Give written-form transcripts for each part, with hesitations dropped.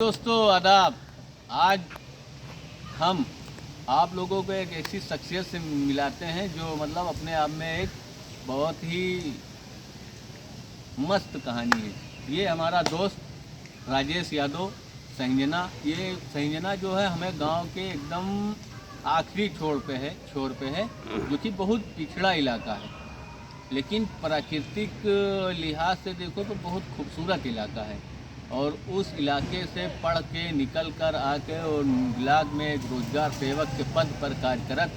दोस्तों आदाब। आज हम आप लोगों को एक ऐसी शख्सियत से मिलाते हैं जो मतलब अपने आप में एक बहुत ही मस्त कहानी है। ये हमारा दोस्त राजेश यादव संजना। ये संजना जो है हमें गांव के एकदम आखिरी छोर पे है जो कि बहुत पिछड़ा इलाका है, लेकिन प्राकृतिक लिहाज से देखो तो बहुत खूबसूरत इलाका है। और उस इलाके से पढ़ के निकल कर आके और ब्लॉक में एक रोजगार सेवक के पद पर कार्यरत,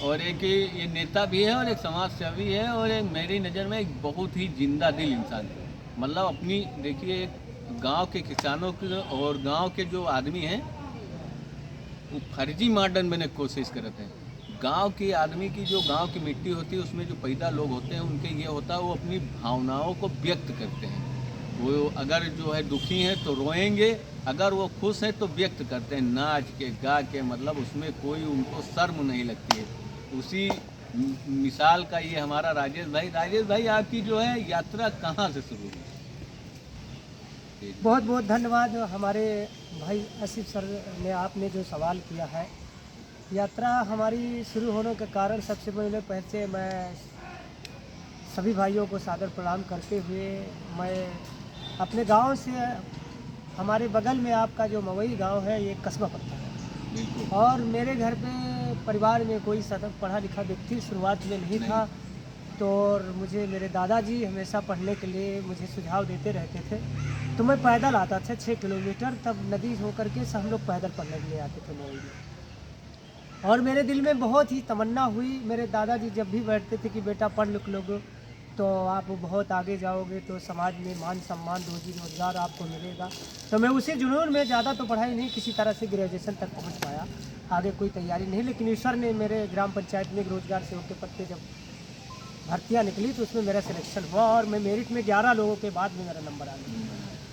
और एक ये नेता भी है और एक समाज सेवी है और एक मेरी नज़र में एक बहुत ही जिंदा दिल इंसान है। मतलब अपनी देखिए, गांव के किसानों के और गांव के जो आदमी हैं वो फर्जी मॉडर्न बनने की कोशिश करते हैं। गांव के आदमी की जो गांव की मिट्टी होती है उसमें जो पैदा लोग होते हैं उनके ये होता है वो अपनी भावनाओं को व्यक्त करते हैं। वो अगर जो है दुखी हैं तो रोएंगे, अगर वो खुश हैं तो व्यक्त करते हैं नाच के गा के। मतलब उसमें कोई उनको शर्म नहीं लगती है। उसी मिसाल का ये हमारा राजेश भाई। राजेश भाई, आपकी जो है यात्रा कहाँ से शुरू हुई? बहुत बहुत धन्यवाद हमारे भाई आसिफ सर ने, आपने जो सवाल किया है। यात्रा हमारी शुरू होने के कारण सबसे पहले मैं सभी भाइयों को सादर प्रणाम करते हुए मैं अपने गांव से, हमारे बगल में आपका जो मवई गांव है ये कस्बा पड़ता है, और मेरे घर पे परिवार में कोई सतत पढ़ा लिखा व्यक्ति शुरुआत में नहीं था। तो मुझे मेरे दादाजी हमेशा पढ़ने के लिए मुझे सुझाव देते रहते थे, तो मैं पैदल आता था 6 किलोमीटर, तब नदी होकर के सब हम लोग पैदल पढ़ने के लिए आते थे मवई में। और मेरे दिल में बहुत ही तमन्ना हुई, मेरे दादाजी जब भी बैठते थे कि बेटा पढ़ लिख लोगे तो आप बहुत आगे जाओगे, तो समाज में मान सम्मान रोजी रोजगार आपको मिलेगा। तो मैं उसी जुनून में, ज़्यादा तो पढ़ाई नहीं, किसी तरह से ग्रेजुएशन तक पहुंच पाया, आगे कोई तैयारी नहीं। लेकिन ईश्वर ने मेरे ग्राम पंचायत में रोजगार सेवक के पद पे जब भर्तियाँ निकली तो उसमें मेरा सिलेक्शन हुआ, और मैं मेरिट में 11 लोगों के बाद में मेरा नंबर आ गया।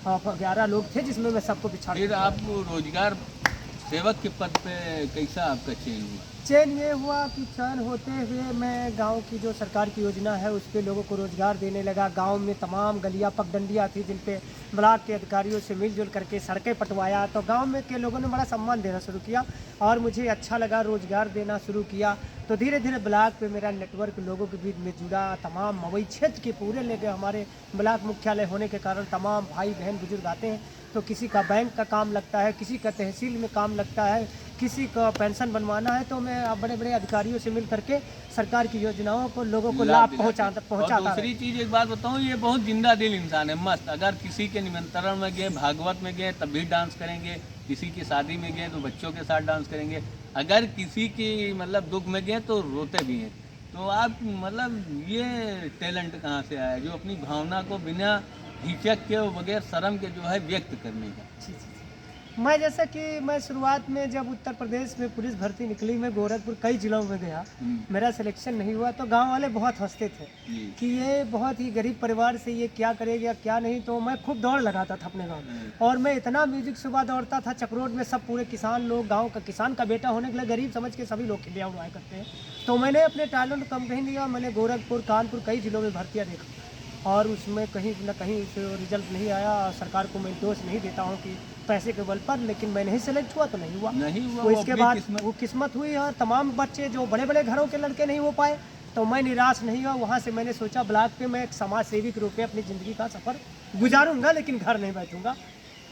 हाँ, 11 लोग थे जिसमें मैं सबको पिछाड़। फिर आप रोजगार सेवक के पद पे कैसा आपका चयन हुआ? चयन ये हुआ कि चयन होते हुए मैं गांव की जो सरकार की योजना है उस पर लोगों को रोजगार देने लगा। गांव में तमाम गलियां पगडंडियां थी जिन पे ब्लॉक के अधिकारियों से मिलजुल करके सड़कें पटवाया, तो गांव में के लोगों ने बड़ा सम्मान देना शुरू किया और मुझे अच्छा लगा, रोजगार देना शुरू किया। तो धीरे धीरे ब्लॉक पे मेरा नेटवर्क लोगों के बीच में जुड़ा। तमाम मवई क्षेत्र के पूरे लेके हमारे ब्लॉक मुख्यालय होने के कारण तमाम भाई बहन बुजुर्ग आते हैं, तो किसी का बैंक का काम लगता है, किसी का तहसील में काम लगता है, किसी का पेंशन बनवाना है, तो मैं बड़े बड़े अधिकारियों से मिल करके सरकार की योजनाओं को लोगों को लाभ पहुँचाता। दूसरी चीज़ एक बात बताऊँ, ये बहुत जिंदा दिल इंसान है, मस्त। अगर किसी के निमंत्रण में गए, भागवत में गए तब भी डांस करेंगे, किसी की शादी में गए तो बच्चों के साथ डांस करेंगे, अगर किसी की मतलब दुख में गए तो रोते भी हैं। तो आप मतलब ये टैलेंट कहाँ से आया जो अपनी भावना को बिना हिचक के और बगैर शर्म के जो है व्यक्त करने का? जी। मैं जैसा कि मैं शुरुआत में जब उत्तर प्रदेश में पुलिस भर्ती निकली, मैं गोरखपुर कई जिलों में गया, मेरा सिलेक्शन नहीं हुआ, तो गांव वाले बहुत हंसते थे कि ये बहुत ही गरीब परिवार से ये क्या करेगा क्या नहीं। तो मैं खूब दौड़ लगाता था अपने गांव में, और मैं इतना म्यूजिक सुबह दौड़ता था चक्रोड में, सब पूरे किसान लोग, गाँव का किसान का बेटा होने के लिए गरीब समझ के सभी लोग खिलिया हुआ करते हैं। तो मैंने अपने टैलेंट कम कहीं दिया, मैंने गोरखपुर कानपुर कई जिलों में भर्तियाँ देखा, और उसमें कहीं न कहीं से रिजल्ट नहीं आया। सरकार को मैं दोष नहीं देता हूँ कि पैसे के बल पर, लेकिन मैं नहीं सेलेक्ट हुआ तो नहीं हुआ। तो इसके बाद वो किस्मत हुई, और तमाम बच्चे जो बड़े बड़े घरों के लड़के नहीं हो पाए, तो मैं निराश नहीं हुआ। वहाँ से मैंने सोचा ब्लॉक पे मैं एक समाज सेवी के रूप में अपनी ज़िंदगी का सफ़र गुजारूंगा, लेकिन घर नहीं बैठूंगा।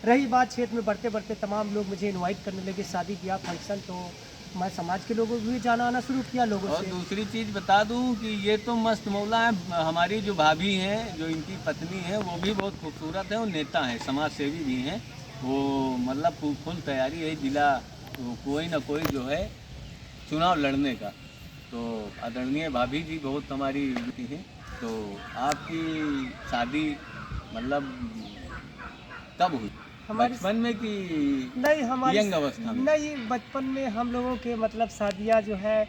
रही बात क्षेत्र में बढ़ते बढ़ते तमाम लोग मुझे इन्वाइट करने लगे, शादी ब्याह फंक्शन, तो मैं समाज के लोगों को भी जाना आना शुरू किया लोगों और से। दूसरी चीज़ बता दूं कि ये तो मस्त मौला है, हमारी जो भाभी हैं, जो इनकी पत्नी है, वो भी बहुत खूबसूरत है, वो नेता हैं, समाज सेवी भी हैं। वो मतलब फुल तैयारी है जिला कोई ना कोई जो है चुनाव लड़ने का। तो आदरणीय भाभी जी बहुत हमारी बेटी हैं। तो आपकी शादी मतलब कब हुई? बचपन में कि नहीं, हमारी यंग अवस्था में? नहीं, बचपन में हम लोगों के मतलब शादियाँ जो है,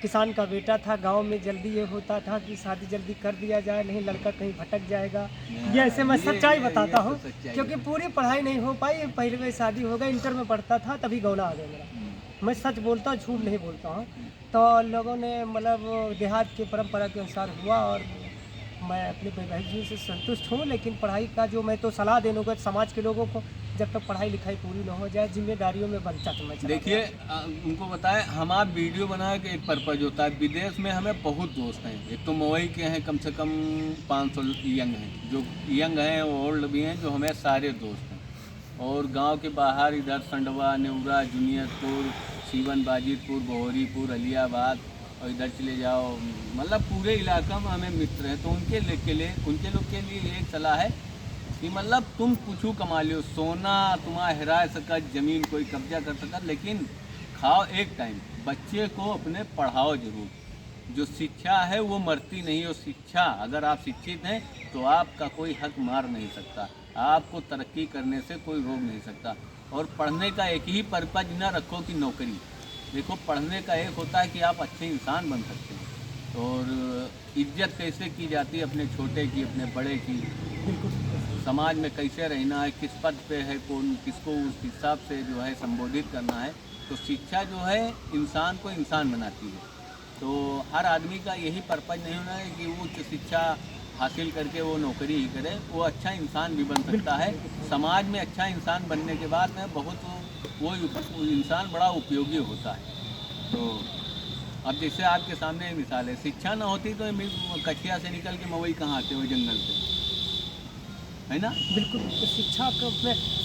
किसान का बेटा था, गांव में जल्दी ये होता था कि शादी जल्दी कर दिया जाए, नहीं लड़का कहीं भटक जाएगा। ये ऐसे मैं सच्चाई बताता हूँ, क्योंकि पूरी पढ़ाई नहीं हो पाई, पहले में शादी हो गई, इंटर में पढ़ता था तभी गौना आ गया मेरा। मैं सच बोलता हूँ, झूठ नहीं बोलता हूँ। तो लोगों ने मतलब देहात की परंपरा के अनुसार हुआ, और मैं अपने वैवाहिक जीवन से संतुष्ट हूँ। लेकिन पढ़ाई का जो मैं तो सलाह देने को समाज के लोगों को जब तक पढ़ाई लिखाई पूरी ना हो जाए, जिम्मेदारियों में बनता तो मैं चला देखिए गया। उनको बताएं, हम आप वीडियो बनाए के एक पर्पज होता है। विदेश में हमें बहुत दोस्त हैं, एक तो मुंबई के हैं, कम से कम 500 यंग हैं, जो यंग हैं, ओल्ड भी हैं, जो हमें सारे दोस्त हैं। और गांव के बाहर इधर संडवा, नेवरा, जुनियरपुर, सीवन, बाजितपुर, बहोरीपुर, अलियाबाद, और इधर चले जाओ, मतलब पूरे इलाका में हमें मित्र हैं। तो उनके लोग के लिए एक सलाह है कि मतलब तुम कुछ कमा लियो, सोना तुम्हारा हिरा सकत, जमीन कोई कब्जा कर सकत, लेकिन खाओ एक टाइम, बच्चे को अपने पढ़ाओ जरूर। जो शिक्षा है वो मरती नहीं, और शिक्षा, अगर आप शिक्षित हैं तो आपका कोई हक मार नहीं सकता, आपको तरक्की करने से कोई रोक नहीं सकता। और पढ़ने का एक ही पर्पज ना रखो कि नौकरी। देखो, पढ़ने का एक होता है कि आप अच्छे इंसान बन सकते हैं, और इज्जत कैसे की जाती है अपने छोटे की, अपने बड़े की, बिल्कुल। समाज में कैसे रहना है, किस पद पे है कौन, किसको उस हिसाब से जो है संबोधित करना है। तो शिक्षा जो है इंसान को इंसान बनाती है। तो हर आदमी का यही पर्पज नहीं होना है कि उच्च शिक्षा हासिल करके वो नौकरी ही करे, वो अच्छा इंसान भी बन सकता है। समाज में अच्छा इंसान बनने के बाद में बहुत वो इंसान बड़ा उपयोगी होता है। तो अब जैसे आपके सामने एक मिसाल है, शिक्षा ना होती तो कछिया से निकल के मवई कहाँ आते हुए जंगल से, है ना। बिल्कुल, तो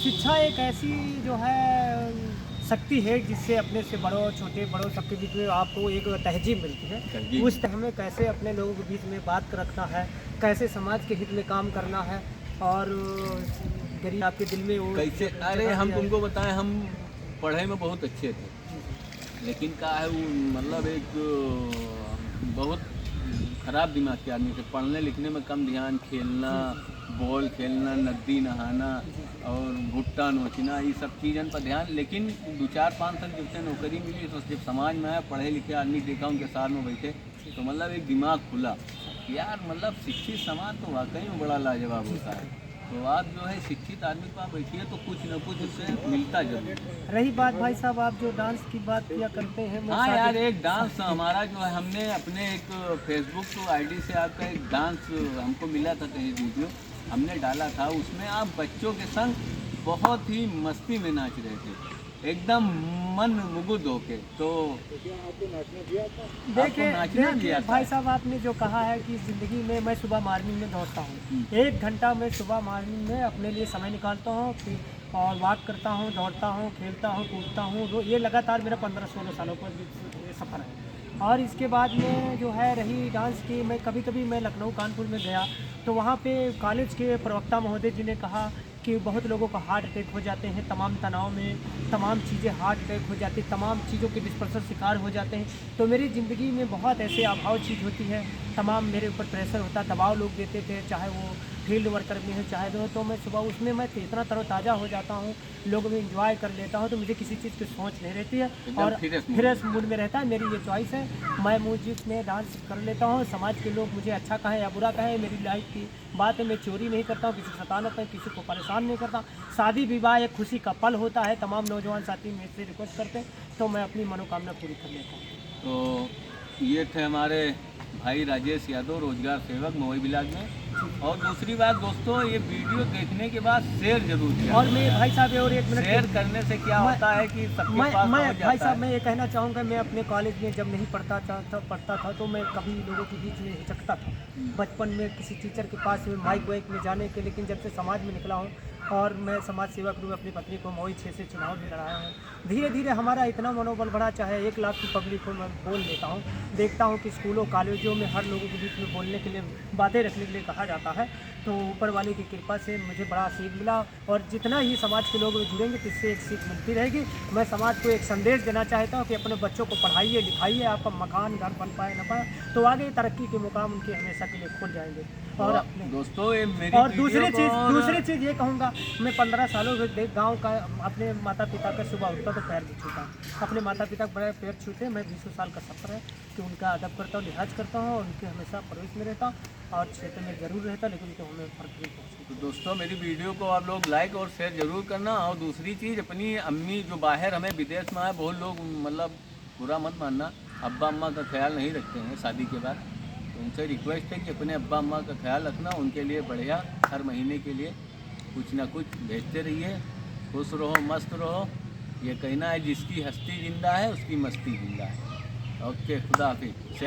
शिक्षा एक ऐसी जो है शक्ति है, जिससे अपने से बड़ों, छोटे बड़ों, सबके बीच में आपको एक तहजीब मिलती है। तहजीब। उस तरह में कैसे अपने लोगों के बीच में बात रखना है, कैसे समाज के हित में काम करना है, और गरीब आपके दिल में वो कैसे, अरे जगह हम दिया है। तुमको बताएं, हम पढ़ाई में बहुत अच्छे थे, लेकिन क्या है वो, मतलब एक बहुत खराब दिमाग के आदमी थे। पढ़ने लिखने में कम ध्यान, खेलना, बॉल खेलना, नदी नहाना और भुट्टा नोचना, ये सब चीज़न पर ध्यान। लेकिन 2-4-5 साल जब से नौकरी मिली, तो जब समाज में आया, पढ़े लिखे आदमी देखा, उनके साथ में बैठे, तो मतलब एक दिमाग खुला यार, मतलब शिक्षित समाज तो वाकई में बड़ा लाजवाब होता है। तो आप जो है शिक्षित आदमी को आप बैठिए तो कुछ न कुछ उससे मिलता जरूर है। रही बात भाई साहब, आप जो डांस की बात किया करते हैं, मैं हाँ शादी- यार, एक डांस हमारा जो है, हमने अपने एक फेसबुक आईडी से आपका एक डांस हमको मिला था, कहीं वीडियो हमने डाला था, उसमें आप बच्चों के संग बहुत ही मस्ती में नाच रहे थे, एकदम मन मुग्ध होके। तो आपको नाचना देखिए दिया था? भाई साहब, आपने जो कहा है कि ज़िंदगी में मैं सुबह मॉर्निंग में दौड़ता हूँ, 1 घंटा मैं सुबह मॉर्निंग में अपने लिए समय निकालता हूँ, फिर और वॉक करता हूँ, दौड़ता हूँ, खेलता हूँ, कूदता हूँ। ये लगातार मेरा 15-16 सालों का ये सफ़र है। और इसके बाद में जो है रही डांस की, मैं कभी कभी मैं लखनऊ, कानपुर में गया, तो वहाँ पे कॉलेज के प्रवक्ता महोदय जी ने कहा कि बहुत लोगों को हार्ट अटैक हो जाते हैं, तमाम तनाव में तमाम चीज़ें हार्ट अटैक हो जाती, तमाम चीज़ों के डिस्पर्सन शिकार हो जाते हैं। तो मेरी ज़िंदगी में बहुत ऐसे अभाव चीज़ होती है, तमाम मेरे ऊपर प्रेशर होता, दबाव लोग देते थे, चाहे वो फील्ड वर्कर में हो चाहे तो मैं सुबह उसमें मैं इतना तरोताज़ा हो जाता हूँ, लोगों में इंजॉय कर लेता हूँ, तो मुझे किसी चीज़ की सोच नहीं रहती है, एकदम और फ्रेश मूड फ्रेश मूड में रहता है। मेरी ये चॉइस है, मैं म्यूजिक में डांस कर लेता हूँ, समाज के लोग मुझे अच्छा कहें या बुरा कहें, मेरी लाइफ की बात है। मैं चोरी नहीं करता हूँ, किसी को सताना नहीं, किसी को परेशान नहीं करता। शादी विवाह एक खुशी का पल होता है, तमाम नौजवान साथी मेरे से रिक्वेस्ट करते हैं तो मैं अपनी मनोकामना पूरी कर लेता हूँ। तो ये थे हमारे भाई राजेश यादव, रोजगार सेवक मोई ब्लॉक में। और दूसरी बात दोस्तों, ये वीडियो देखने के बाद शेयर जरूर किया। और मैं भाई साहब और एक मिनट शेयर करने से क्या मैं- होता है कि सबके मैं पास मैं पहुंच भाई जाता साहब है। मैं ये कहना चाहूँगा, मैं अपने कॉलेज में जब नहीं पढ़ता था तो मैं कभी लोगों के बीच में हिचकता था, बचपन में किसी टीचर के पास में माइक वाइक में जाने के। लेकिन जब से समाज में निकला हूँ और मैं समाज सेवा के रूप में अपनी पत्नी को मई 6 से चुनाव भी लड़ाया हूँ, धीरे धीरे हमारा इतना मनोबल बढ़ा, चाहे 1 लाख की पब्लिक को मैं बोल देता हूँ। देखता हूँ कि स्कूलों कॉलेजों में हर लोगों के बीच में बोलने के लिए, बातें रखने के लिए कहा जाता है। तो ऊपर वाले की कृपा से मुझे बड़ा सीख मिला, और जितना ही समाज के लोग जुड़ेंगे तो इससे एक सीख मिलती रहेगी। मैं समाज को एक संदेश देना चाहता हूँ कि अपने बच्चों को पढ़ाइए लिखाइए, आपका मकान घर बन पाए न पाए तो आगे तरक्की के मुकाम उनके हमेशा के लिए खुल जाएंगे। और अपने दोस्तों ये मेरी और वीडियो दूसरी चीज़ ये कहूँगा, मैं 15 सालों से गांव का अपने माता पिता का सुबह उठता तो पैर भी छूता, अपने माता पिता के बड़े पैर छूते। मैं 20 साल का सफ़र है कि उनका अदब करता हूँ, लिहाज करता हूँ, और उनके हमेशा परवरिश में रहता हूँ, और क्षेत्र में ज़रूर रहता, लेकिन उनको हमें फर्क नहीं पहुँचता। तो दोस्तों मेरी वीडियो को आप लोग लाइक और शेयर जरूर करना। और दूसरी चीज़, अपनी अम्मी जो बाहर हमें विदेश में आए, बहुत लोग मतलब बुरा मत मानना, अब्बा अम्मा का ख्याल नहीं रखते हैं शादी के बाद। तो उनसे रिक्वेस्ट है कि अपने अब्बा अम्मा का ख्याल रखना, उनके लिए बढ़िया हर महीने के लिए कुछ ना कुछ भेजते रहिए। खुश रहो, मस्त रहो। ये कहना है जिसकी हस्ती जिंदा है उसकी मस्ती जिंदा है। ओके, खुदा हाफिज।